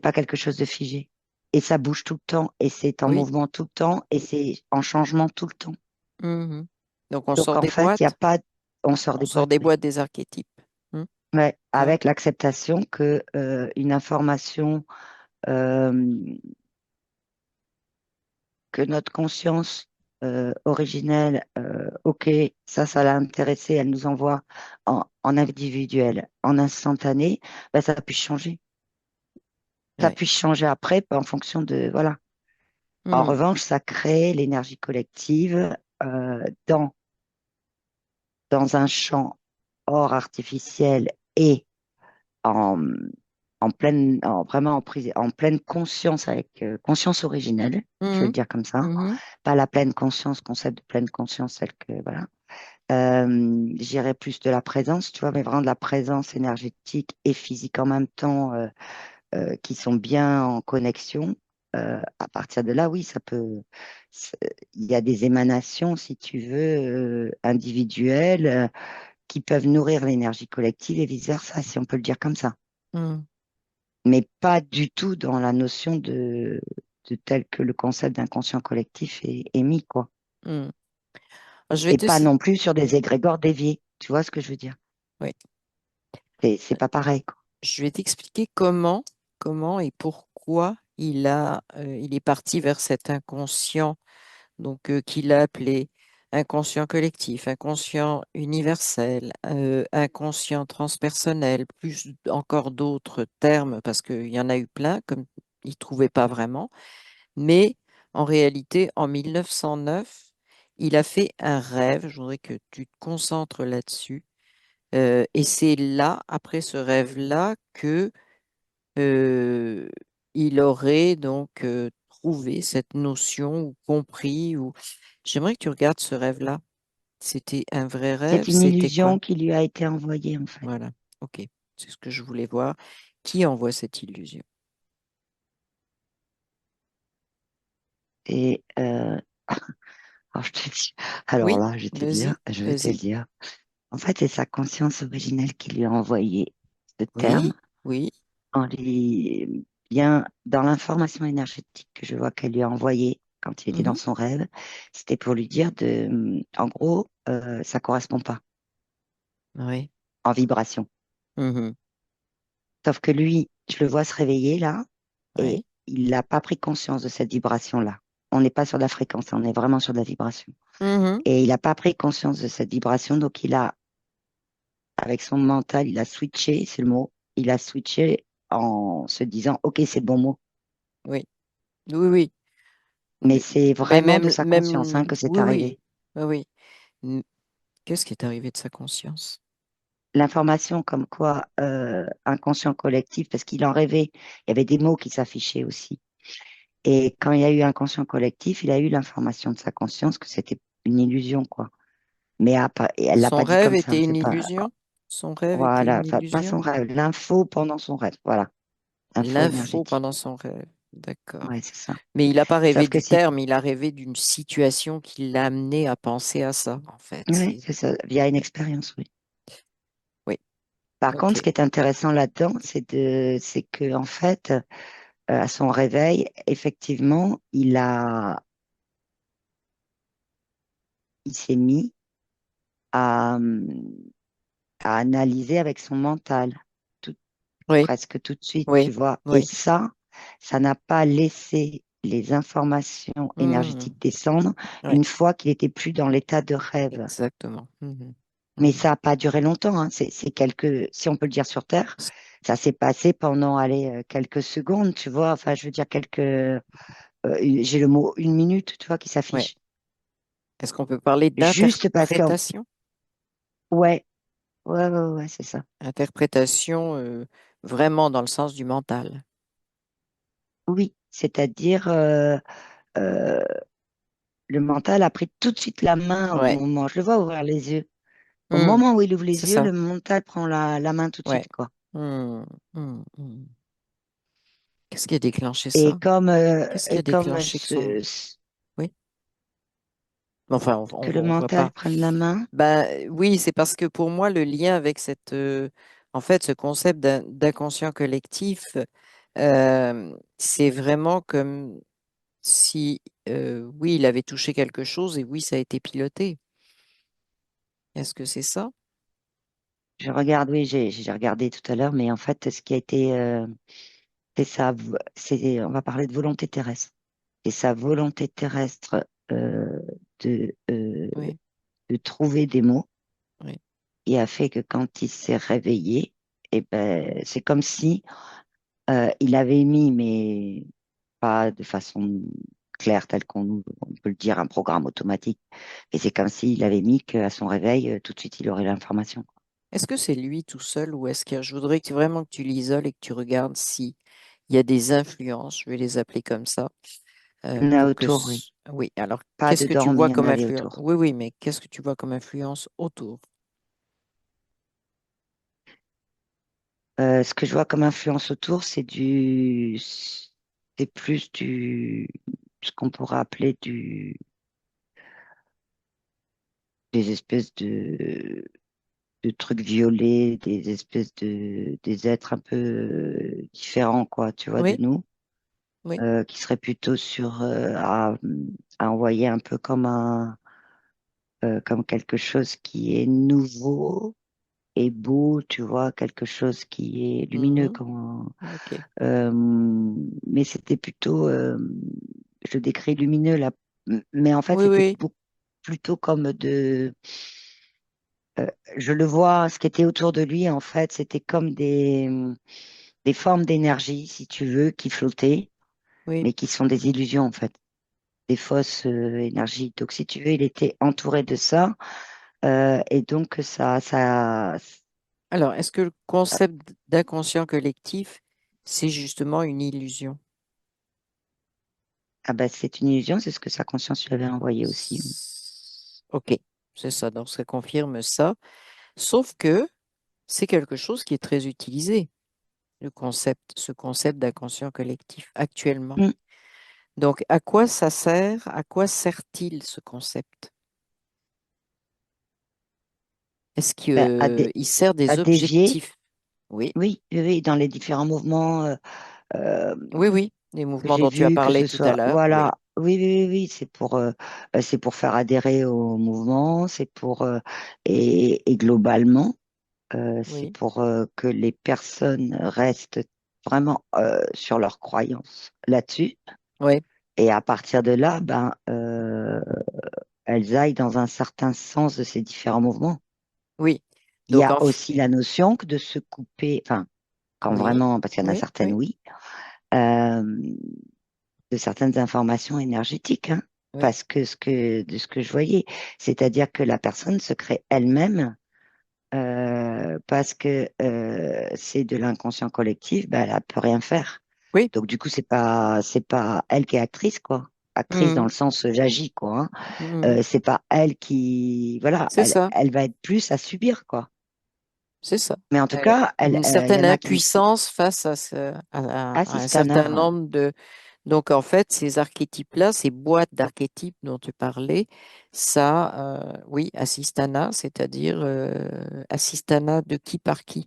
pas quelque chose de figé. Et ça bouge tout le temps, et c'est en Oui. mouvement tout le temps, et c'est en changement tout le temps. Mhm. Donc on Donc sort en des fait, il n'y a boîtes, pas, on sort on des sort boîtes, des oui. boîtes des archétypes. Mm. Ouais, Ouais. avec l'acceptation que une information euh, que notre conscience originelle, ok, ça l'a intéressé, elle nous envoie en individuel, en instantané, ben, ça puisse changer. Ça Ouais. puisse changer après en fonction de, voilà. En Mm. revanche, ça crée l'énergie collective euh, dans, dans un champ hors artificiel et en, vraiment en pleine conscience avec conscience originelle, je vais le Mhm. dire comme ça, Mhm. pas la pleine conscience, concept de pleine conscience, celle que voilà. J'irais plus de la présence, tu vois, mais vraiment de la présence énergétique et physique en même temps, qui sont bien en connexion. À partir de là, oui, c'est- il y a des émanations, si tu veux, individuelles, qui peuvent nourrir l'énergie collective et vice-versa, si on peut le dire comme ça. Mm. Mais pas du tout dans la notion de tel que le concept d'inconscient collectif est mis, quoi. Mm. Je vais Et te, pas non plus sur des égrégores déviés. Tu vois ce que je veux dire? oui. C'est pas pareil, quoi. Je vais t'expliquer comment et pourquoi il est parti vers cet inconscient, donc qu'il a appelé inconscient collectif, inconscient universel, inconscient transpersonnel, plus encore d'autres termes parce qu'il y en a eu plein, comme il ne trouvait pas vraiment. Mais en réalité, en 1909, il a fait un rêve. Je voudrais que tu te concentres là-dessus. Et c'est là, après ce rêve-là, que euh, il aurait donc trouvé cette notion ou compris. Ou j'aimerais que tu regardes ce rêve-là. C'était un vrai C'est rêve? une C'était quoi? illusion qui lui a été envoyée, en fait. Voilà. Ok. C'est ce que je voulais voir. Qui envoie cette illusion? Et alors, alors Oui, là, vas-y, je vais te le vas-y. dire. En fait, c'est sa conscience originelle qui lui a envoyé ce terme Oui, oui. en lui bien dans l'information énergétique que je vois qu'elle lui a envoyée quand il était dans Mhm. son rêve. C'était pour lui dire en gros, ça correspond pas Oui. en vibration. Mhm. Sauf que lui, je le vois se réveiller là et Oui. il n'a pas pris conscience de cette vibration-là. on n'est pas sur de la fréquence, on est vraiment sur de la vibration. Mhm. Et il n'a pas pris conscience de cette vibration, donc il a, avec son mental, il a switché, c'est le mot, il a switché en se disant, OK, c'est le bon mot. Oui, oui, oui, Mais oui. c'est Mais vraiment de sa conscience hein, que c'est oui, arrivé. oui, oui, oui. Qu'est-ce qui est arrivé de sa conscience? L'information comme quoi inconscient collectif, parce qu'il en rêvait, il y avait des mots qui s'affichaient aussi. Et quand il y a eu inconscient collectif, il a eu l'information de sa conscience que c'était une illusion, quoi. Mais et elle l'a Son pas dit rêve comme ça. était une C'est pas, illusion? Son rêve était voilà, une enfin, pas illusion? son rêve, l'info pendant son rêve, voilà, info L'info énergétique. pendant son rêve. D'accord. Ouais, c'est ça. Mais il n'a pas rêvé Sauf que du si, terme, il a rêvé d'une situation qui l'a amené à penser à ça, en fait. ouais, c'est ça, via une expérience, oui. Oui, Par contre, ce ok. qui est intéressant là-dedans, c'est que en fait, à son réveil, effectivement, il s'est mis à, à analyser avec son mental, tout- Oui, presque tout de suite, tu oui, vois. Et oui. ça n'a pas laissé les informations Hmm, énergétiques descendre oui, une fois qu'il était plus dans l'état de rêve. exactement. Mhm, Mais mhm. ça n'a pas duré longtemps, hein. C'est quelques, si on peut le dire sur Terre, ça s'est passé pendant, allez, quelques secondes, tu vois. Enfin, je veux dire j'ai le mot 1 minute, tu vois, qui Ouais. s'affiche. Est-ce qu'on peut parler Juste parce que, d'interprétation? ouais, ouais, c'est ça. Interprétation vraiment dans le sens du mental. Oui, c'est-à-dire, euh, le mental a pris tout de suite la main au Ouais. moment, je le vois ouvrir les yeux. Au Hmm, moment où il ouvre c'est les yeux, ça. le mental prend la main tout de Ouais. suite, quoi. Hmm, hmm, hmm. Qu'est-ce qui a déclenché Et ça? comme, Qu'est-ce qui a déclenché que son... Oui. Enfin, que le on voit mental pas. prenne la main, Ben oui, c'est parce que pour moi, le lien avec cette, en fait, ce concept d'inconscient collectif, c'est vraiment comme si, oui, il avait touché quelque chose et oui, ça a été piloté. Est-ce que c'est ça? je regarde, oui, j'ai regardé tout à l'heure, mais en fait, ce qui a été, c'est ça, on va parler de volonté terrestre. C'est sa volonté terrestre de, Oui, de trouver des mots oui. et a fait que quand il s'est réveillé, et ben, c'est comme si il avait mis, mais pas de façon claire, telle on peut le dire, un programme automatique. Et c'est comme s'il avait mis qu'à son réveil, tout de suite, il aurait l'information. Est-ce que c'est lui tout seul ou est-ce que je voudrais vraiment que tu l'isoles et que tu regardes si il y a des influences, je vais les appeler comme ça, Il y en a pour que... autour, oui. Oui, alors Pas qu'est-ce que tu dedans, mais vois il y en comme avait influence? autour. Oui, oui, mais qu'est-ce que tu vois comme influence autour? Ce que je vois comme influence autour, c'est plus ce qu'on pourrait appeler des espèces de trucs violets, des espèces des êtres un peu différents, quoi, tu vois, de Oui, nous, oui. qui seraient plutôt à envoyer un peu comme quelque chose qui est nouveau et beau, tu vois, quelque chose qui est lumineux, Mhm. OK. euh, mais c'était plutôt, je le décris lumineux là, mais en fait, Oui, c'était oui, plutôt comme je le vois, ce qui était autour de lui, en fait, c'était comme des formes d'énergie, si tu veux, qui flottaient, oui. mais qui sont des illusions, en fait, des fausses énergies. Donc, si tu veux, il était entouré de ça, et donc Alors, est-ce que le concept d'inconscient collectif, c'est justement une illusion? ah ben, c'est une illusion, c'est ce que sa conscience lui avait envoyé aussi. OK, c'est ça. Donc, ça confirme ça. Sauf que c'est quelque chose qui est très utilisé, ce concept d'inconscient collectif actuellement. Mm. Donc, à quoi ça sert? À quoi sert-il ce concept? Est-ce Ben, qu'il sert à des dévier, objectifs? Oui, oui, oui, oui, dans les différents mouvements. Euh, oui, oui. Les que mouvements j'ai dont tu as vu, que parlé ce tout à soit, l'heure. Oui, voilà, oui, c'est pour faire adhérer au mouvement, et globalement, c'est oui, pour que les personnes restent vraiment sur leurs croyances là-dessus oui. Et à partir de là, elles aillent dans un certain sens de ces différents mouvements. Oui. Il y Donc, a aussi la notion que de se couper, enfin, quand oui, vraiment, parce qu'il y en a oui, certaines, oui, oui, euh, de certaines informations énergétiques, hein, oui, parce que, de ce que je voyais, c'est-à-dire que la personne se crée elle-même parce que c'est de l'inconscient collectif, ben, elle ne peut rien faire. oui. Donc du coup, c'est pas elle qui est actrice, quoi. Actrice dans le Mhm, sens j'agis, quoi. Hein. mhm. C'est pas elle qui, voilà, C'est ça, elle va être plus à subir, quoi. c'est ça. Mais en tout Elle- cas, une il y certaine en a qui, impuissance face à un assistana, certain ouais. nombre de... Donc, en fait, ces archétypes-là, ces boîtes d'archétypes dont tu parlais, ça, oui, assistana, c'est-à-dire assistana de qui par qui?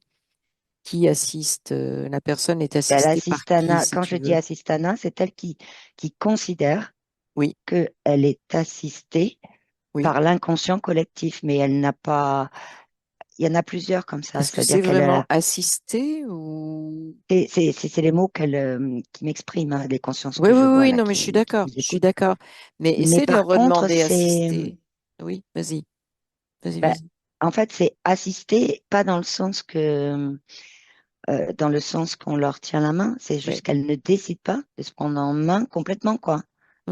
Qui assiste? La personne est Et assistée par qui, l'assistana, si quand je tu dis veux? assistana, c'est elle qui considère Oui, qu'elle est assistée oui. par l'inconscient collectif, mais elle n'a pas, il y en a plusieurs comme ça, Est-ce que c'est-à-dire c'est qu'elle vraiment a, assisté ou... c'est les mots qu'elle, qui m'expriment, hein, les consciences Oui, que oui, je vois oui, là, non, mais je suis qui d'accord, vous je suis écoutent. d'accord. Mais Mais essaie de leur par contre, redemander assister. Oui, vas-y, vas-y, ben, vas-y. en fait, c'est assister, pas dans le sens que, dans le sens qu'on leur tient la main, c'est Oui. juste qu'elles ne décident pas de se prendre en main complètement, quoi,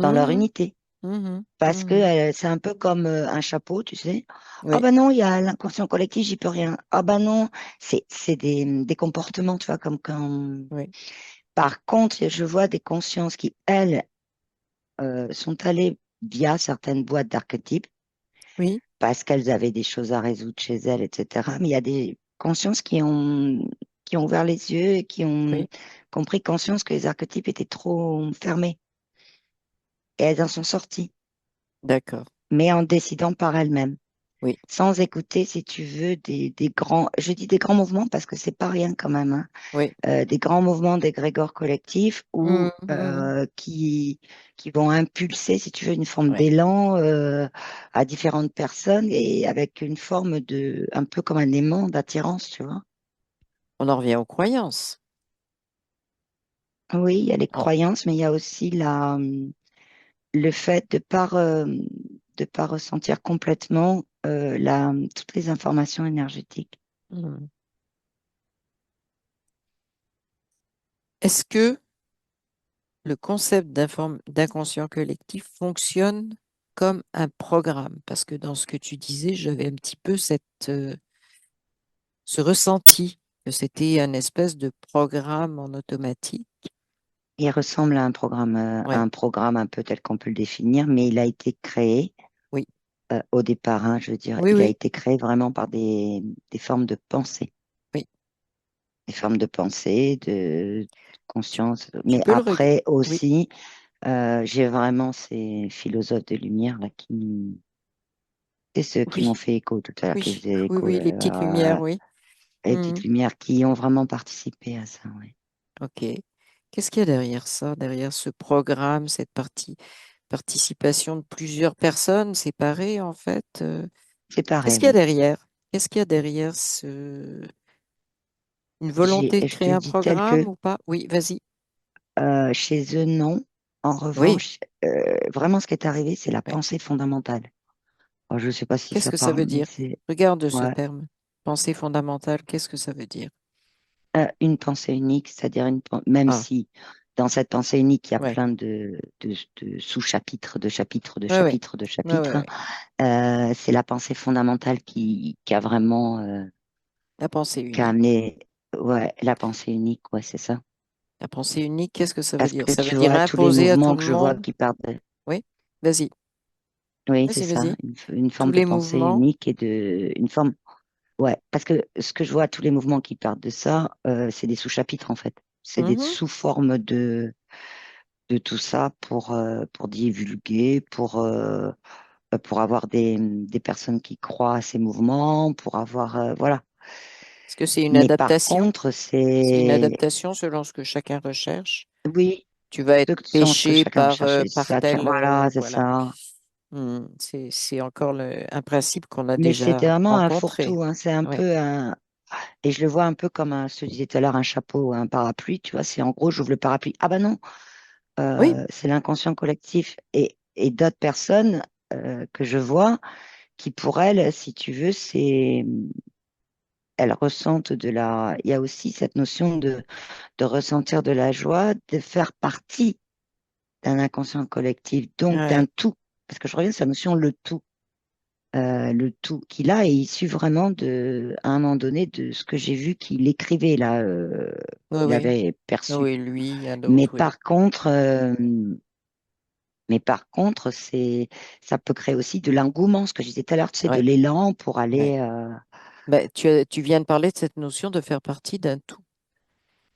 dans leur Mhm, unité. mhm, Parce que mhm. c'est un peu comme un chapeau, tu sais. Ah Oui, ben non, il y a l'inconscient collectif, j'y peux rien. Ah ben non, c'est des comportements, tu vois, comme quand... oui, Par contre, je vois des consciences qui, elles, sont allées via certaines boîtes d'archétypes oui, parce qu'elles avaient des choses à résoudre chez elles, etc. Mais il y a des consciences qui ont ouvert les yeux et qui ont oui, compris conscience que les archétypes étaient trop fermés. Et elles en sont sorties, d'accord. mais en décidant par elles-mêmes. Oui, Sans écouter, si tu veux, des grands, je dis des grands mouvements parce que c'est pas rien quand même, hein, oui. des grands mouvements d'égrégores collectifs ou Mhm, qui vont impulser, si tu veux, une forme oui. d'élan à différentes personnes et avec une forme de, un peu comme un aimant d'attirance, tu vois. On en revient aux croyances. Oui, il y a les Oh, croyances, mais il y a aussi le fait de pas ressentir complètement toutes les informations énergétiques. mhm. Est-ce que le concept d'inconscient collectif fonctionne comme un programme? Parce que dans ce que tu disais, j'avais un petit peu ce ressenti que c'était un espèce de programme en automatique. Il ressemble à Oui, un programme un peu tel qu'on peut le définir, mais il a été créé oui, au départ, hein, je veux dire, oui, il a oui, été créé vraiment par des formes de pensée, oui. des formes de pensée, de Tu, conscience. tu Mais peux le regarder. après Oui, aussi, j'ai vraiment ces philosophes de lumière là c'est ceux qui m'ont oui, fait écho tout à l'heure, qui oui, faisaient oui, écho oui, les petites lumières, oui. les petites Mhm. lumières qui ont vraiment participé à ça. Ouais. Ok. Qu'est-ce qu'il y a derrière ça, derrière ce programme, cette participation de plusieurs personnes séparées, en fait? C'est pareil, Qu'est-ce qu'il y a oui. derrière? Qu'est-ce qu'il y a derrière une volonté de Je te créer un dis tel programme que ou pas? Oui, vas-y. chez eux, non. En Oui. revanche, vraiment, ce qui est arrivé, c'est la Oui. pensée fondamentale. Alors, je ne sais pas si Qu'est-ce ça que ça parle, veut mais dire? c'est Regarde ce ouais, terme. Pensée fondamentale, qu'est-ce que ça veut dire? une pensée unique, c'est-à-dire même Ah, si dans cette pensée unique, il y a ouais. plein de sous-chapitres, de chapitres, de Ouais, ouais. chapitres, de Ouais, ouais, chapitres, ouais. c'est la pensée fondamentale qui a vraiment La pensée qui a unique. amené ouais, la pensée unique, ouais, c'est ça. La pensée unique, qu'est-ce que ça veut Parce dire? que Ça veut tu dire vois, tous les imposer à tout mouvements le que je vois monde? qui partent Oui. Vas-y. oui, c'est Vas-y, ça, vas-y. une Tous forme de les pensée mouvements. unique et une forme. Ouais, parce que ce que je vois, tous les mouvements qui partent de ça, c'est des sous-chapitres en fait. C'est des Mhm. sous-formes de tout ça pour divulguer, pour avoir des personnes qui croient à ces mouvements, pour avoir, voilà. Est-ce que c'est une Mais par adaptation? contre, C'est une c'est, adaptation selon ce que chacun recherche. oui, Tu vas être ce sens que pêché chacun par, recherche, par tel, voilà, c'est voilà. ça. C'est encore un principe qu'on a Mais déjà c'était vraiment un rencontré. fourre-tout, hein. C'est un Oui, peu un, et je le vois un peu comme un, je te disais tout à l'heure, un chapeau, un parapluie, tu vois. C'est en gros, j'ouvre le parapluie. Ah ben non. Oui, c'est l'inconscient collectif et d'autres personnes que je vois qui, pour elles, si tu veux, elles ressentent il y a aussi cette notion de ressentir de la joie, de faire partie d'un inconscient collectif, donc d'un ouais, tout. Parce que je reviens sur la notion le tout qu'il a est issu vraiment à un moment donné, de ce que j'ai vu qu'il écrivait là, oui, il oui, avait perçu. oui, lui, il y a Mais d'autres, oui. par contre, euh, mais par contre, ça peut créer aussi de l'engouement, ce que je disais tout à l'heure, tu sais, de Ouais, l'élan pour ouais. aller. Ben, tu viens de parler de cette notion de faire partie d'un tout.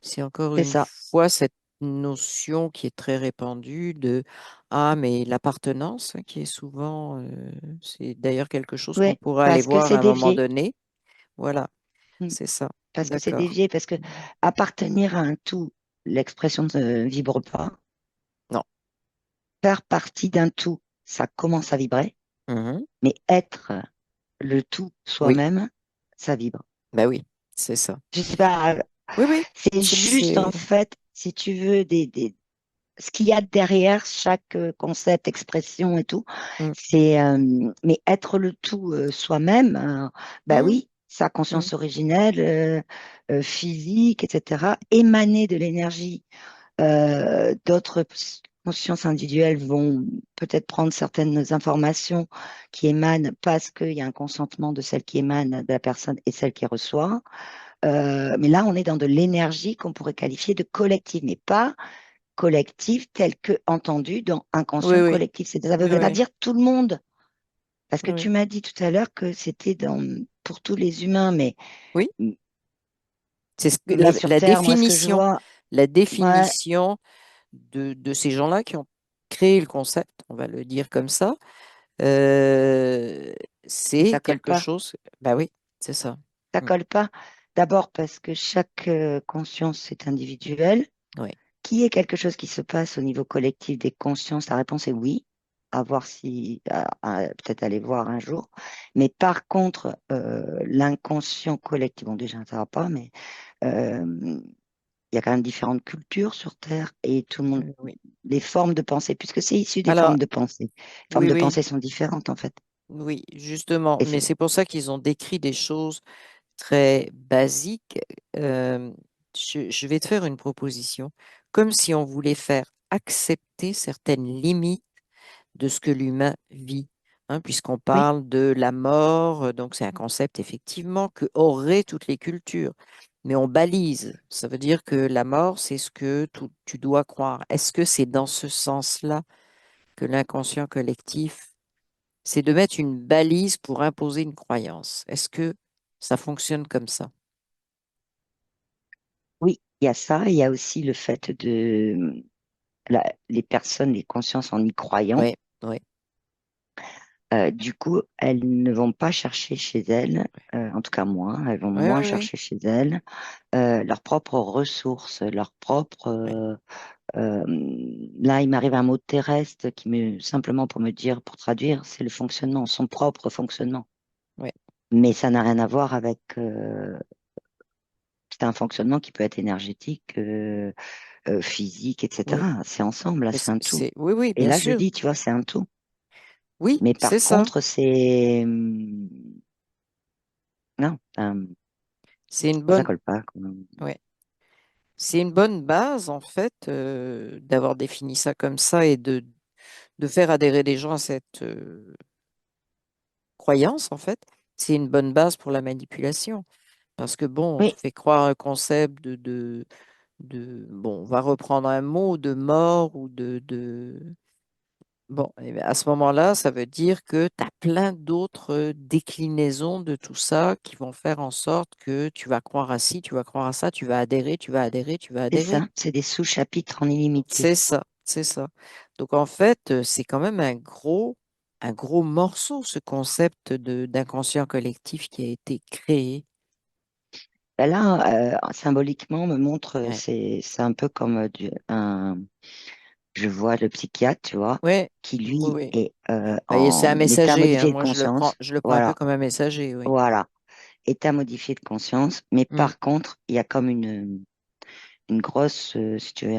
C'est encore C'est une ça. fois cette notion qui est très répandue de ah, mais l'appartenance, hein, qui est souvent, c'est d'ailleurs quelque chose qu'on Oui, pourra aller parce que voir à c'est un moment dévié. donné. Voilà, Mm. c'est ça. Parce que c'est D'accord. dévié, parce que appartenir à un tout, l'expression ne vibre pas. Non. Faire partie d'un tout, ça commence à vibrer, Mhm. mais être le tout Oui, soi-même, ça vibre. ben oui, c'est ça. Je sais pas, Oui, oui, c'est juste c'est. en fait, si tu veux, ce qu'il y a derrière chaque concept, expression et tout, Mm, mais être le tout soi-même, bah mm, oui, sa mm. conscience originelle, physique, etc., émaner de l'énergie. D'autres consciences individuelles vont peut-être prendre certaines informations qui émanent parce qu'il y a un consentement de celle qui émane de la personne et celle qui reçoit. Mais là, on est dans de l'énergie qu'on pourrait qualifier de collective, mais pas collectif tel que entendu dans Oui, inconscient oui, collectif. Ça oui, veut pas oui, dire tout le monde, parce que tu oui. m'as dit tout à l'heure que c'était pour tous les humains, Oui, c'est mais sur la Terre, moi, ce que je définition, vois, la ouais, définition de ces gens-là qui ont créé le concept, on va le dire comme ça, euh, c'est ça colle quelque pas. chose. Bah oui, c'est ça. Ça Mm. colle pas. D'abord parce que chaque conscience est individuelle. Oui, Qu'il y ait quelque chose qui se passe au niveau collectif des consciences, la réponse est oui. À voir si, peut-être aller voir un jour. Mais par contre, l'inconscient collectif, bon déjà ça va pas, mais euh, il y a quand même différentes cultures sur Terre et tout le monde, oui. les formes de pensée, puisque c'est issu des Alors, formes de pensée. Les formes oui, de oui, pensée sont différentes en fait. oui, justement, Et mais c'est c'est pour ça qu'ils ont décrit des choses très basiques. Euh, je vais te faire une proposition, comme si on voulait faire accepter certaines limites de ce que l'humain vit, hein, puisqu'on oui, parle de la mort, donc c'est un concept effectivement que auraient toutes les cultures, mais on balise. Ça veut dire que la mort, c'est ce que tu dois croire. Est-ce que c'est dans ce sens-là que l'inconscient collectif, c'est de mettre une balise pour imposer une croyance? Est-ce que ça fonctionne comme ça? oui, il y a ça. Il y a aussi le fait de les personnes, les consciences en y croyant. Oui, oui, Du coup, elles ne vont pas chercher chez elles, en tout cas moins, elles vont oui, moins oui, oui, chercher chez elles leurs propres ressources, leurs propres. oui, Là, il m'arrive un mot terrestre simplement pour me dire, pour traduire, c'est le fonctionnement, son propre fonctionnement. oui, Mais ça n'a rien à voir avec. C'est un fonctionnement qui peut être énergétique, physique, oui. etc. C'est ensemble, là, Mais c'est un tout. oui, oui, Et bien là, je le sûr. dis, tu vois, c'est un tout. Oui, Mais c'est par ça. contre, c'est non, C'est une ça bonne. colle pas, quoi. Ouais. C'est une bonne base, en fait, d'avoir défini ça comme ça et de faire adhérer des gens à cette croyance, en fait. C'est une bonne base pour la manipulation. Parce que, bon, on te Oui, fait croire un concept bon, on va reprendre un mot de mort ou bon, eh bien, à ce moment-là, ça veut dire que tu as plein d'autres déclinaisons de tout ça qui vont faire en sorte que tu vas croire à ci, tu vas croire à ça, tu vas adhérer, tu vas adhérer, tu vas c'est adhérer. ça. C'est des sous-chapitres en illimité. C'est ça, c'est ça. Donc en fait, c'est quand même un gros morceau, ce concept d'inconscient collectif qui a été créé. Ben là, symboliquement, me montre, Ouais, c'est un peu comme je vois le psychiatre, tu vois, ouais, qui oui, lui oui. est Bah, c'est en un état messager, hein. modifié de Moi, conscience. je le prends un peu Voilà, comme un messager, oui. voilà, état modifié de conscience. Mais Mm. par contre, il y a comme une grosse, si tu veux,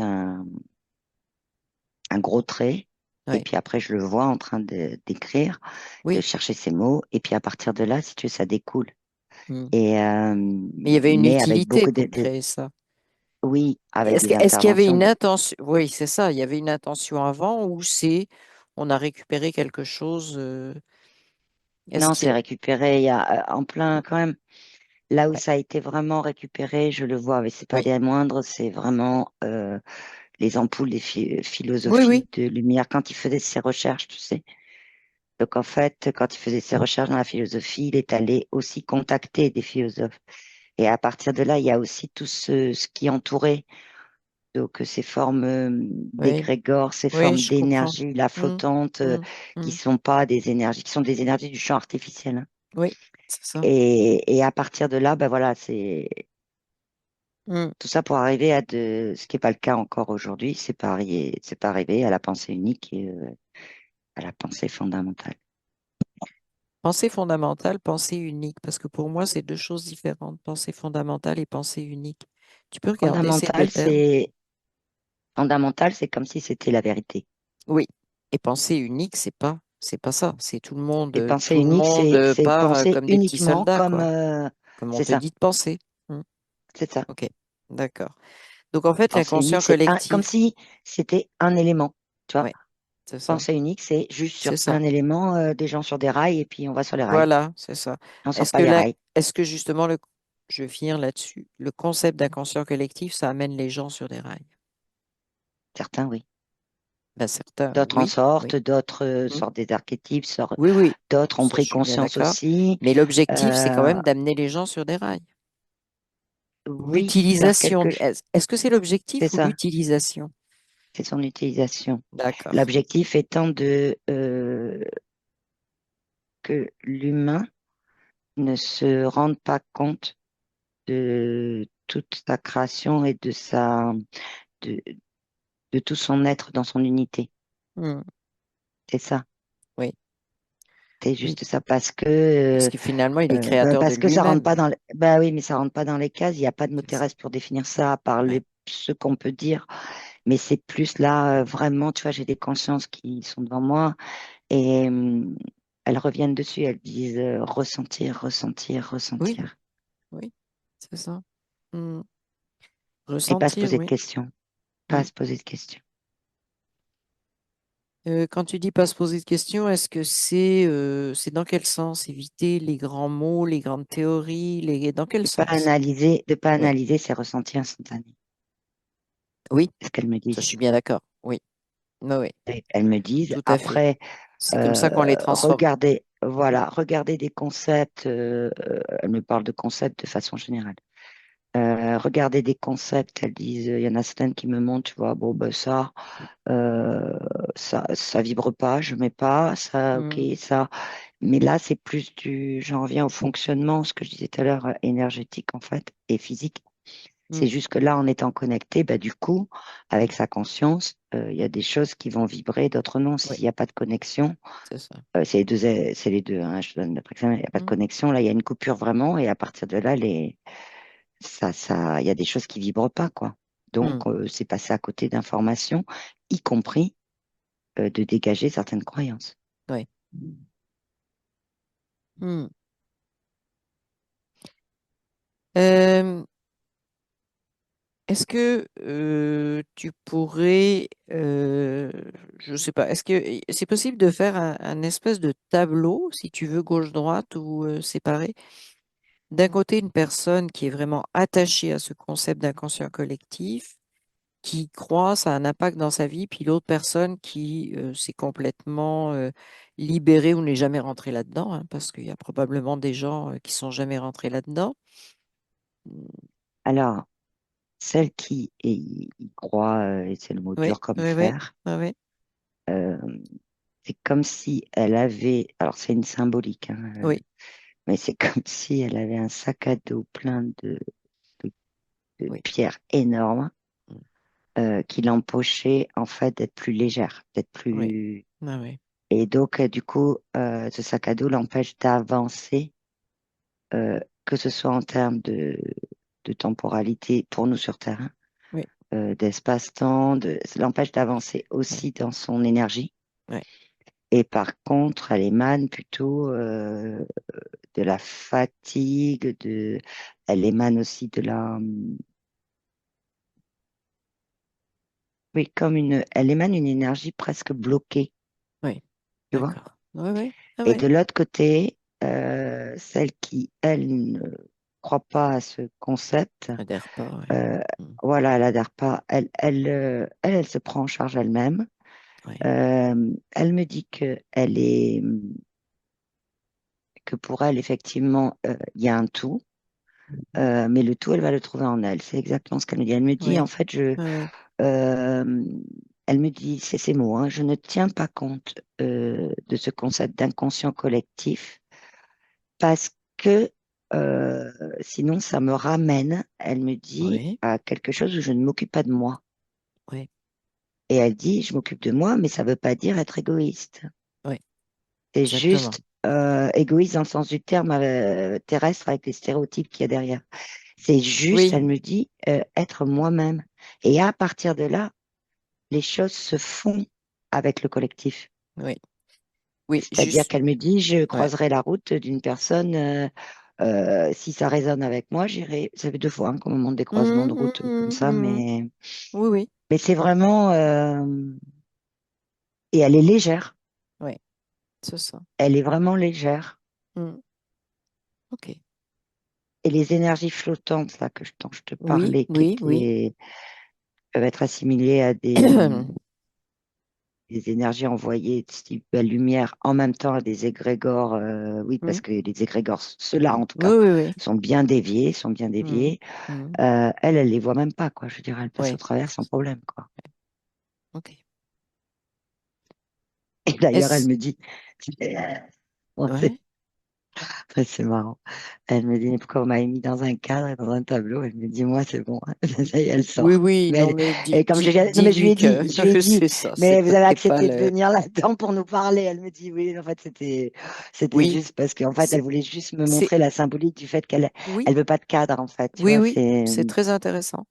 un gros trait, et Oui, puis après, je le vois en train d'écrire, de oui. chercher ses mots, et puis à partir de là, si tu veux, ça découle. Hmm. Et, Mais il y avait une mais avec utilité beaucoup pour créer ça. oui, avec Est-ce des est-ce qu'il y avait interventions. une intention? Oui, c'est ça. Il y avait une intention avant ou c'est on a récupéré quelque chose. Est-ce Non, qu'il y c'est a... récupéré, il y a en plein quand même. Là où Ouais, ça a été vraiment récupéré, je le vois, mais c'est pas oui, des moindres, c'est vraiment les ampoules des oui, philosophies oui. de lumière quand il faisait ses recherches, tu sais. Donc en fait, quand il faisait ses recherches dans la philosophie, il est allé aussi contacter des philosophes. Et à partir de là, il y a aussi tout ce qui entourait. Donc ces formes Oui, d'égrégore, ces oui, formes je comprends. d'énergie, la Hmm, flottante, hmm, qui hmm. sont pas des énergies, qui sont des énergies du champ artificiel, hein. Oui, c'est ça. Et à partir de là, ben voilà, c'est Hmm. tout ça pour arriver à ce qui n'est pas le cas encore aujourd'hui, c'est pas arrivé à la pensée unique et à la pensée fondamentale. Pensée fondamentale, pensée unique, parce que pour moi, c'est deux choses différentes, pensée fondamentale et pensée unique. Tu peux regarder ces deux Fondamental, termes? fondamental, c'est comme si c'était la vérité. Oui. Et pensée unique, c'est pas ça. C'est Et pensée tout le unique, monde c'est part penser comme des petits uniquement soldats, comme, quoi. Comme on c'est te ça, dit de penser. Hmm. c'est ça. Ok, d'accord. Donc en fait, Pensée l'inconscient unique, comme collectif, si c'était un élément, tu vois. oui, c'est ça. Pensée unique, c'est juste sur C'est ça. un élément, des gens sur des rails et puis on va sur les rails. Voilà, c'est ça. On sort Est-ce pas que des là, rails. est-ce que justement je vais finir là-dessus, le concept d'inconscient collectif, ça amène les gens sur des rails? Certains, oui. Ben, certains, D'autres en oui, sortent, oui. d'autres Hmm. sortent des archétypes, Oui, oui, d'autres ont ça, je pris suis bien conscience d'accord. aussi. Mais l'objectif, c'est quand Euh, même d'amener les gens sur des rails. oui, vers L'utilisation, quelque chose. est-ce que c'est C'est l'objectif ou ça, l'utilisation? c'est son utilisation. D'accord. L'objectif étant de que l'humain ne se rende pas compte de toute sa création et de, de tout son être dans son unité. Hmm. C'est ça. Oui, C'est oui. juste ça parce Parce que que finalement, il est créateur de parce que ça rentre lui-même. pas dans bah oui, mais ça rentre pas dans les cases. Il n'y a pas de mot C'est ça. terrestre pour définir ça à part Ouais. ce qu'on peut dire. Mais c'est plus là vraiment, tu vois, j'ai des consciences qui sont devant moi et elles reviennent dessus. Elles disent ressentir, ressentir, Oui, ressentir oui, c'est ça. Hmm. et pas se Ressentir, poser de oui. questions, pas Hmm. se poser de questions. Quand tu dis pas se poser de questions, est-ce que c'est dans quel sens? Éviter les grands mots, les grandes théories, dans quel sens? De pas Oui, analyser ses ressentis instantanés. oui, C'est ce qu'elles me ça, je disent. suis bien d'accord. Oui, oui, oui, Et elles me disent tout à fait. après. C'est comme ça qu'on les transforme. Regardez des concepts, elle me parle de concepts de façon générale. Regardez des concepts, elles disent, il y en a certaines qui me montrent, tu vois, bon, ben ça vibre pas, je mets pas, ça, ok, Hmm, ça. Mais là, c'est plus j'en reviens au fonctionnement, ce que je disais tout à l'heure, énergétique, en fait, et physique. C'est hmm, juste que là, en étant connecté, bah, du coup, avec sa conscience, il y a des choses qui vont vibrer, d'autres non. oui, S'il n'y a pas de connexion, c'est ça. c'est les deux, hein, je te donne d'après ça, il n'y a pas de Hmm, connexion. Là, il y a une coupure vraiment, et à partir de là, il y a des choses qui vibrent pas, quoi. hmm, Donc, c'est passer à côté d'informations, y compris de dégager certaines croyances. oui. Hmm. Euh, Est-ce que tu pourrais, je ne sais pas, est-ce que c'est possible de faire un espèce de tableau, si tu veux, gauche-droite ou séparé? D'un côté, une personne qui est vraiment attachée à ce concept d'inconscient collectif, qui croit, ça a un impact dans sa vie, puis l'autre personne qui s'est complètement libérée ou n'est jamais rentrée là-dedans, hein, parce qu'il y a probablement des gens qui sont jamais rentrés là-dedans. Alors, celle qui y croit, et c'est le mot Oui, dur comme oui, oui, fer, oui, oui, euh, c'est comme si elle avait, alors c'est une symbolique, hein, oui, mais c'est comme si elle avait un sac à dos plein de- de oui. pierres énormes qui l'empêchaient en fait d'être plus légère, d'être Oui, plus... ah oui, Et donc, du coup, ce sac à dos l'empêche d'avancer, que ce soit en termes de temporalité pour nous sur Terre, hein, oui, d'espace-temps, ça l'empêche d'avancer ouais, aussi dans son énergie. ouais, Et par contre, elle émane plutôt de la fatigue, elle émane aussi de oui, elle émane une énergie presque bloquée, ouais. tu vois. D'accord. Ouais, ouais. Ah Et ouais. de l'autre côté, celle qui, elle, ne croit pas à ce concept, Adhère pas, ouais. euh, Mm. voilà, elle adhère pas, elle se prend en charge elle-même. Ouais. Elle me dit que pour elle, effectivement, il y a un tout, mais le tout, elle va le trouver en elle. C'est exactement ce qu'elle me dit. Elle me dit, en Ouais. fait, Ouais, ouais. euh, elle me dit, c'est ces mots, hein, je ne tiens pas compte de ce concept d'inconscient collectif parce que sinon, ça me ramène, elle me dit, Ouais. à quelque chose où je ne m'occupe pas de moi. Ouais. Et elle dit, je m'occupe de moi, mais ça ne veut pas dire être égoïste. Ouais. C'est Exactement. juste égoïste dans le sens du terme terrestre avec les stéréotypes qu'il y a derrière. C'est juste, Oui. elle me dit, être moi-même. Et à partir de là, les choses se font avec le collectif. Oui. Oui. C'est-à-dire Juste. qu'elle me dit, je Ouais. croiserai la route d'une personne, si ça résonne avec moi, j'irai. Ça fait deux fois hein, qu'on me montre des croisements Mhm, de route comme mhm, ça, mhm. Oui, oui. mais c'est vraiment... et elle est légère. Ouais. C'est ça. Elle est vraiment légère. Mm. Ok. Et les énergies flottantes là, dont je te Oui, parlais, oui, oui. peuvent être assimilées à des énergies envoyées de type lumière en même temps à des égrégores, oui, parce Mm. que les égrégores, ceux-là en tout Oui, cas, oui, oui. sont bien déviés, sont bien Mm. déviés. Mm. Elle les voit même pas, quoi. Je veux dire, elle passe au Oui. travers sans problème, quoi. Ok. Et d'ailleurs, elle Est-ce... me dit, bon, Ouais. c'est marrant. Elle me dit, pourquoi on m'a mis dans un cadre et dans un tableau? Elle me dit, moi, c'est bon. Ça y est, elle Oui, sort. oui, Mais non, mais et comme non, mais dis-lui que je lui ai dit, c'est ça, mais vous avez c'est pas accepté de le. venir là-dedans pour nous parler. Elle me dit, oui, en fait, c'était Oui, juste parce qu'en fait, elle c'est, voulait juste me c'est, montrer la symbolique du fait oui, elle veut pas de cadre, en fait, tu oui, vois, oui, c'est très intéressant.